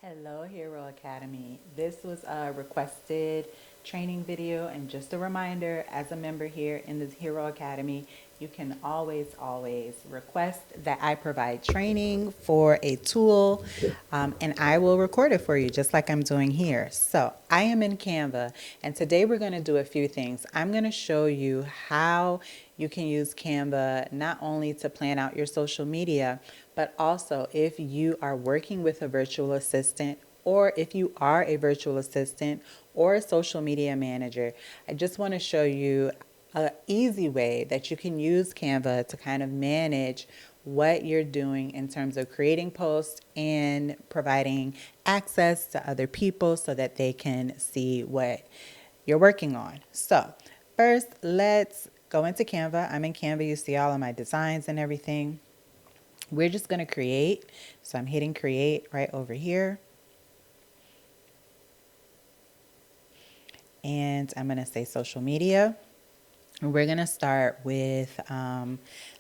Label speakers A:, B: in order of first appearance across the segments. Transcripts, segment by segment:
A: Hello, Hero Academy. This was a requested training video, and just a reminder as a member here in the Hero Academy, you can always request that I provide training for a tool, and I will record it for you just like I'm doing here. So, I am in Canva, and today we're going to do a few things. I'm going to show you how you can use Canva not only to plan out your social media, but also if you are working with a virtual assistant or if you are a virtual assistant or a social media manager. I just want to show you an easy way that you can use Canva to kind of manage what you're doing in terms of creating posts and providing access to other people so that they can see what you're working on. So, first, let's go into Canva. I'm in Canva. You see all of my designs and everything. We're just going to create. So, I'm hitting create right over here. And I'm going to say social media. We're going to start with,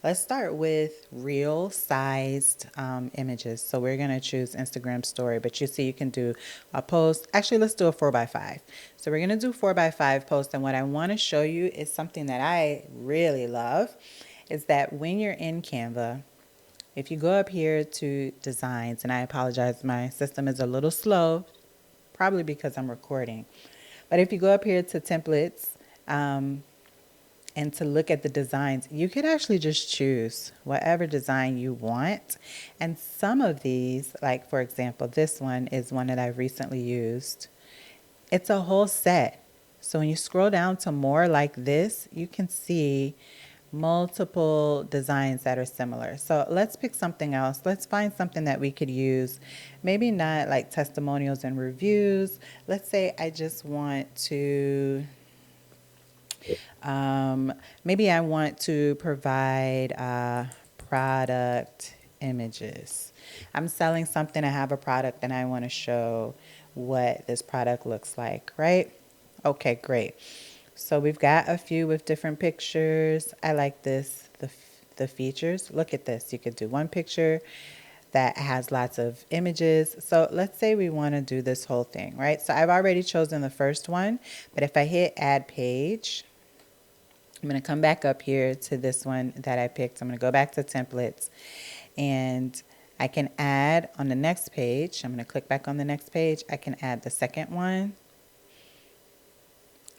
A: let's start with real sized images. So we're going to choose Instagram story, but you see you can do a post. Actually, let's do a 4x5. So we're going to do 4x5 post. And what I want to show you is something that I really love is that when you're in Canva, if you go up here to designs, and I apologize, my system is a little slow, probably because I'm recording. But if you go up here to templates, and to look at the designs, you could actually just choose whatever design you want. And some of these, like for example, this one is one that I've recently used. It's a whole set. So when you scroll down to more like this, you can see multiple designs that are similar. So let's pick something else. Let's find something that we could use. Maybe not like testimonials and reviews. Let's say I just want to maybe I want to provide product images. I'm selling something, I have a product, and I want to show what this product looks like, right? Okay, great. So we've got a few with different pictures. I like this, the features. Look at this. You could do one picture that has lots of images. So let's say we want to do this whole thing, right? So I've already chosen the first one, but if I hit add page, I'm going to come back up here to this one that I picked. I'm going to go back to templates, and I can add on the next page. I'm going to click back on the next page. I can add the second one,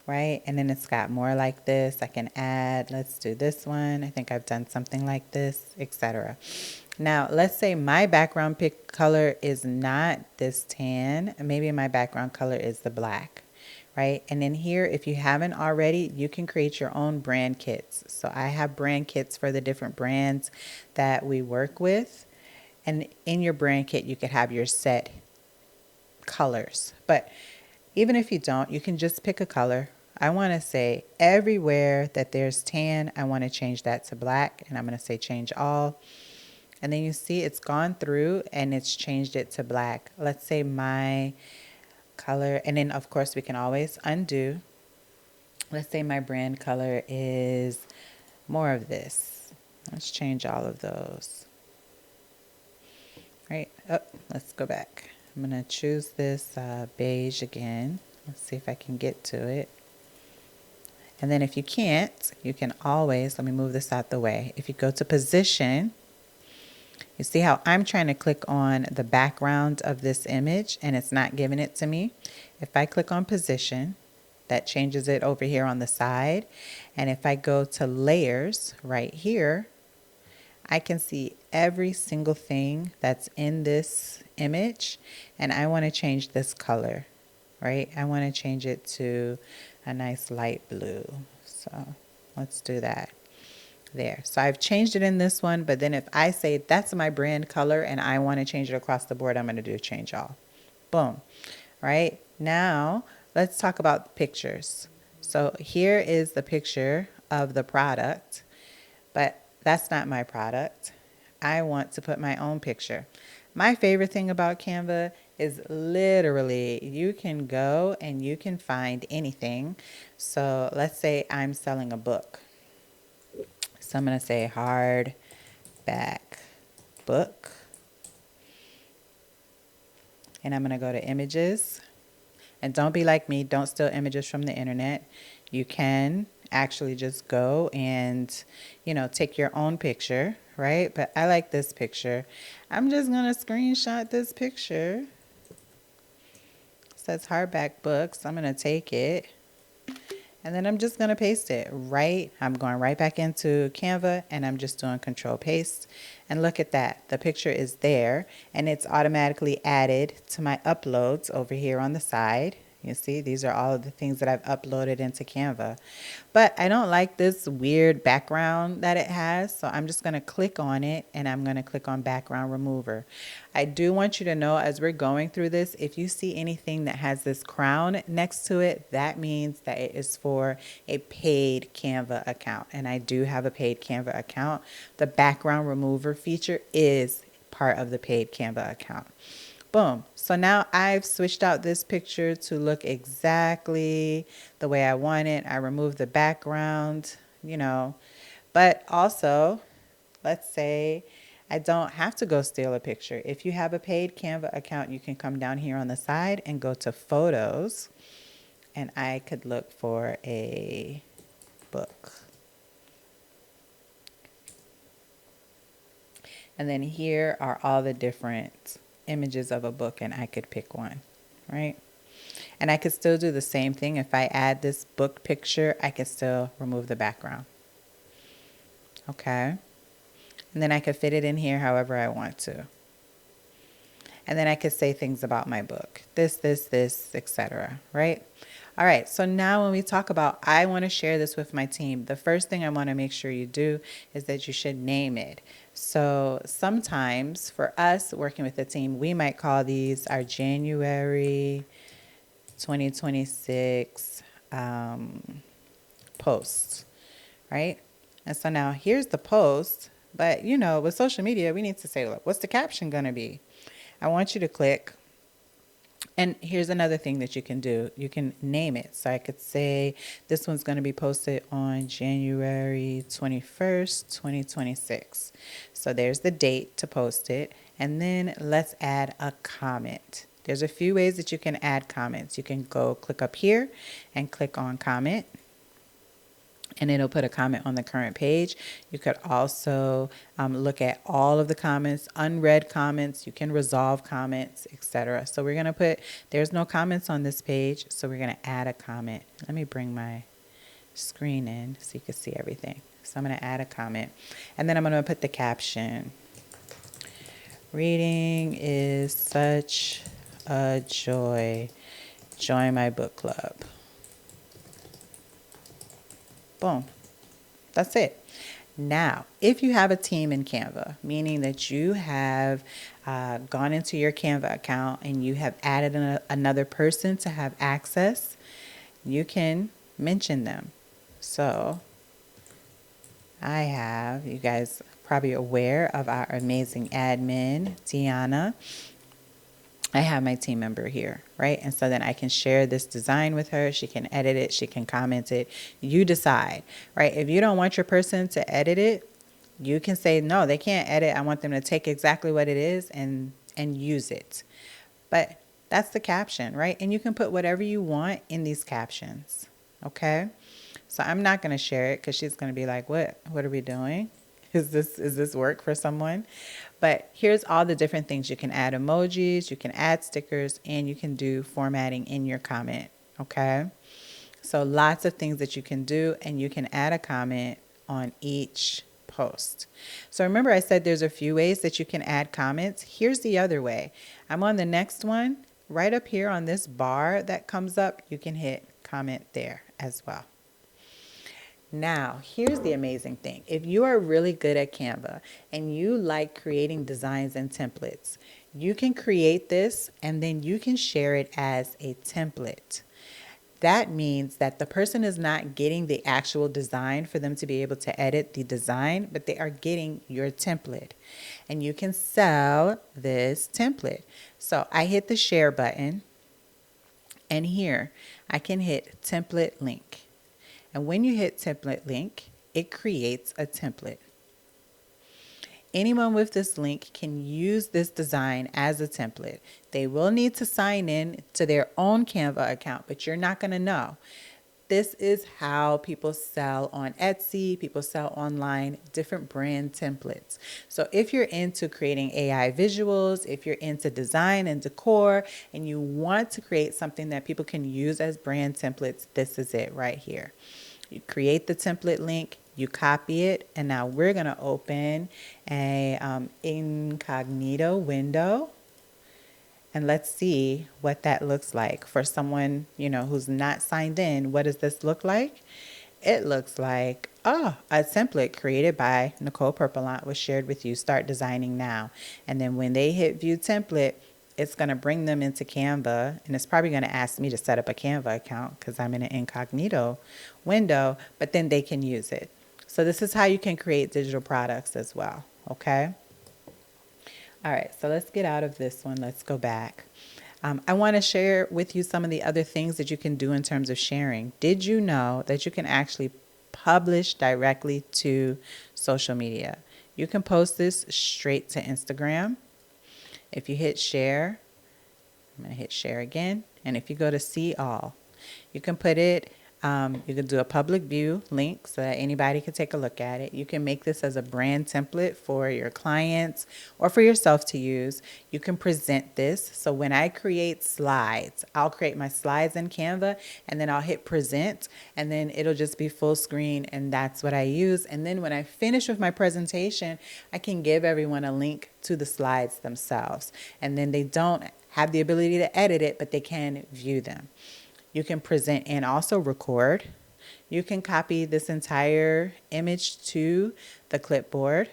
A: right? And then it's got more like this. I can add, let's do this one. I think I've done something like this, etc. Now, let's say my background pick color is not this tan. Maybe my background color is the black. Right? And then here, if you haven't already, you can create your own brand kits. So I have brand kits for the different brands that we work with. And in your brand kit, you could have your set colors. But even if you don't, you can just pick a color. I want to say everywhere that there's tan, I want to change that to black. And I'm going to say change all. And then you see it's gone through and it's changed it to black. Let's say my color, and then of course we can always undo. Let's say my brand color is more of this. Let's change all of those. Right, oh, let's go back. I'm gonna choose this beige again. Let's see if I can get to it. And then if you can't, you can always, let me move this out the way. If you go to position, you see how I'm trying to click on the background of this image and it's not giving it to me. If I click on position, that changes it over here on the side. And if I go to layers right here, I can see every single thing that's in this image. And I want to change this color, right? I want to change it to a nice light blue. So let's do that. There. So I've changed it in this one, but then if I say that's my brand color and I want to change it across the board, I'm going to do change all. Boom. Right? Now, let's talk about pictures. So here is the picture of the product, but that's not my product. I want to put my own picture. My favorite thing about Canva is literally you can go and you can find anything. So let's say I'm selling a book. So I'm going to say hardback book. And I'm going to go to images. And don't be like me, don't steal images from the internet. You can actually just go and, take your own picture, right? But I like this picture. I'm just going to screenshot this picture. It says hardback books. I'm going to take it. And then I'm just going to paste it right. I'm going right back into Canva and I'm just doing control paste. And look at that. The picture is there and it's automatically added to my uploads over here on the side. You see, these are all of the things that I've uploaded into Canva. But I don't like this weird background that it has, so I'm just going to click on it and I'm going to click on background remover. I do want you to know as we're going through this, if you see anything that has this crown next to it, that means that it is for a paid Canva account. And I do have a paid Canva account. The background remover feature is part of the paid Canva account. Boom. So now I've switched out this picture to look exactly the way I want it. I removed the background, but also let's say I don't have to go steal a picture. If you have a paid Canva account, you can come down here on the side and go to photos and I could look for a book. And then here are all the different images of a book and I could pick one, right? And I could still do the same thing. If I add this book picture, I could still remove the background. Okay. And then I could fit it in here however I want to. And then I could say things about my book, this, etc. Right? All right, so now when we talk about I want to share this with my team, the first thing I want to make sure you do is that you should name it. So sometimes for us working with the team, we might call these our January 2026 posts, right? And so now here's the post, but with social media, we need to say, look, what's the caption going to be? I want you to click. And here's another thing that you can do. You can name it. So I could say this one's going to be posted on January 21st, 2026. So there's the date to post it. And then let's add a comment. There's a few ways that you can add comments. You can go click up here and click on comment. And it'll put a comment on the current page. You could also look at all of the comments, unread comments. You can resolve comments, etc. So we're going to put, there's no comments on this page, so we're going to add a comment. Let me bring my screen in so you can see everything. So I'm going to add a comment. And then I'm going to put the caption. Reading is such a joy. Join my book club. Boom. That's it. Now, if you have a team in Canva, meaning that you have gone into your Canva account and you have added another person to have access, you can mention them. So I have, you guys probably aware of our amazing admin, Deanna. I have my team member here, right? And so then I can share this design with her. She can edit it. She can comment it. You decide, right? If you don't want your person to edit it, you can say, no, they can't edit. I want them to take exactly what it is and use it. But that's the caption, right? And you can put whatever you want in these captions, okay? So I'm not going to share it because she's going to be like, what are we doing? Is this work for someone? But here's all the different things. You can add emojis, you can add stickers, and you can do formatting in your comment, okay? So lots of things that you can do, and you can add a comment on each post. So remember I said there's a few ways that you can add comments. Here's the other way. I'm on the next one. Right up here on this bar that comes up, you can hit comment there as well. Now, here's the amazing thing. If you are really good at Canva and you like creating designs and templates, you can create this and then you can share it as a template. That means that the person is not getting the actual design for them to be able to edit the design, but they are getting your template. And you can sell this template. So I hit the share button and here I can hit template link. And when you hit template link, it creates a template. anyone with this link can use this design as a template. They will need to sign in to their own Canva account, but you're not going to know. This is how people sell on Etsy, people sell online, different brand templates. So if you're into creating AI visuals, if you're into design and decor, and you want to create something that people can use as brand templates, this is it right here. You create the template link, you copy it, and now we're going to open a incognito window. And let's see what that looks like for someone, who's not signed in. What does this look like? It looks like, a template created by Nicole Purpellant was shared with you. Start designing now. And then when they hit view template, it's going to bring them into Canva. And it's probably going to ask me to set up a Canva account because I'm in an incognito window, but then they can use it. So this is how you can create digital products as well. Okay. All right, so let's get out of this one. Let's go back. I want to share with you some of the other things that you can do in terms of sharing. Did you know that you can actually publish directly to social media? You can post this straight to Instagram. If you hit share, I'm going to hit share again. And if you go to see all, you can put it, you can do a public view link so that anybody can take a look at it. You can make this as a brand template for your clients or for yourself to use. You can present this. So when I create slides, I'll create my slides in Canva and then I'll hit present and then it'll just be full screen and that's what I use. And then when I finish with my presentation, I can give everyone a link to the slides themselves. And then they don't have the ability to edit it, but they can view them. You can present and also record. You can copy this entire image to the clipboard.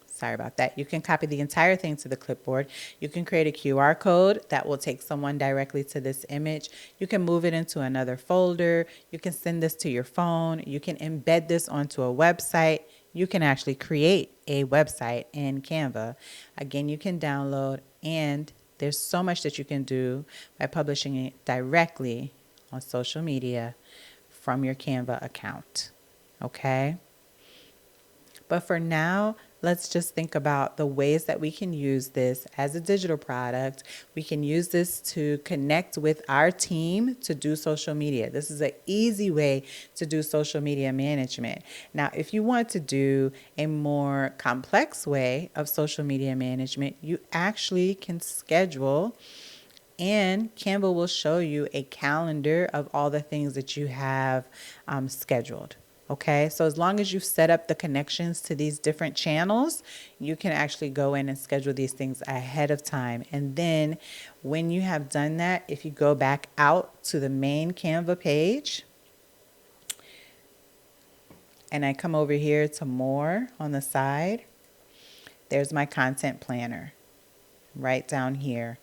A: Sorry about that. You can copy the entire thing to the clipboard. You can create a QR code that will take someone directly to this image. You can move it into another folder. You can send this to your phone. You can embed this onto a website. You can actually create a website in Canva. Again, you can download, and there's so much that you can do by publishing it directly on social media from your Canva account. Okay? But for now, let's just think about the ways that we can use this as a digital product. We can use this to connect with our team to do social media. This is an easy way to do social media management. Now, if you want to do a more complex way of social media management, you actually can schedule, and Canva will show you a calendar of all the things that you have scheduled. Okay, so as long as you've set up the connections to these different channels, you can actually go in and schedule these things ahead of time. And then when you have done that, if you go back out to the main Canva page, and I come over here to more on the side, there's my content planner right down here.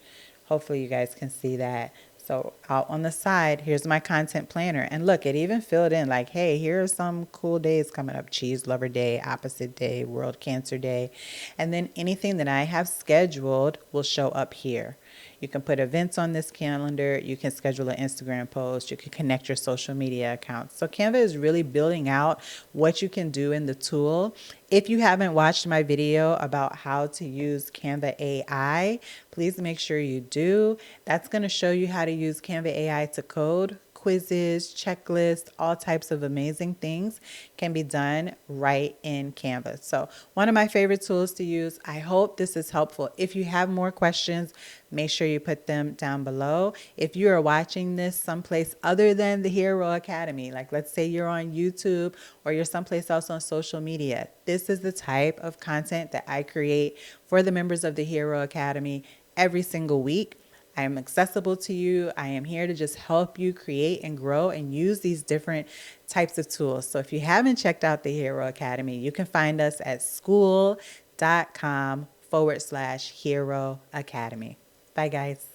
A: Hopefully you guys can see that. So out on the side, here's my content planner. And look, it even filled in like, hey, here are some cool days coming up. Cheese Lover Day, Opposite Day, World Cancer Day. And then anything that I have scheduled will show up here. You can put events on this calendar. You can schedule an Instagram post. You can connect your social media accounts. So Canva is really building out what you can do in the tool. If you haven't watched my video about how to use Canva AI, please make sure you do. That's going to show you how to use Canva AI to code. Quizzes, checklists, all types of amazing things can be done right in Canva. So one of my favorite tools to use. I hope this is helpful. If you have more questions, make sure you put them down below. If you are watching this someplace other than the Hero Academy, like let's say you're on YouTube or you're someplace else on social media, this is the type of content that I create for the members of the Hero Academy every single week. I am accessible to you. I am here to just help you create and grow and use these different types of tools. So if you haven't checked out the Hero Academy, you can find us at school.com/Hero Academy. Bye, guys.